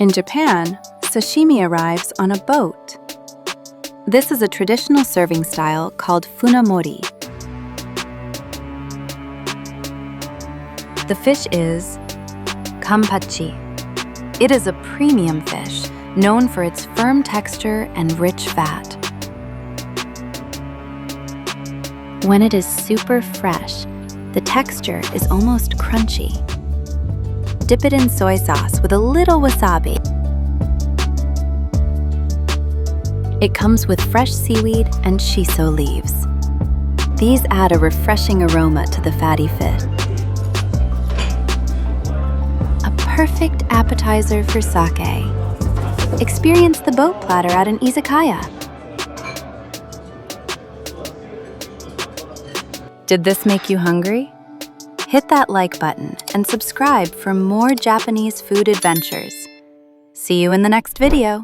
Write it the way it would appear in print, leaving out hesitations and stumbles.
In Japan, sashimi arrives on a boat. This is a traditional serving style called Funamori. The fish is Kanpachi. It is a premium fish, known for its firm texture and rich fat. When it is super fresh, the texture is almost crunchy. Dip it in soy sauce with a little wasabi. It comes with fresh seaweed and shiso leaves. These add a refreshing aroma to the fatty fish. A perfect appetizer for sake. Experience the boat platter at an izakaya. Did this make you hungry? Hit that like button and subscribe for more Japanese food adventures. See you in the next video.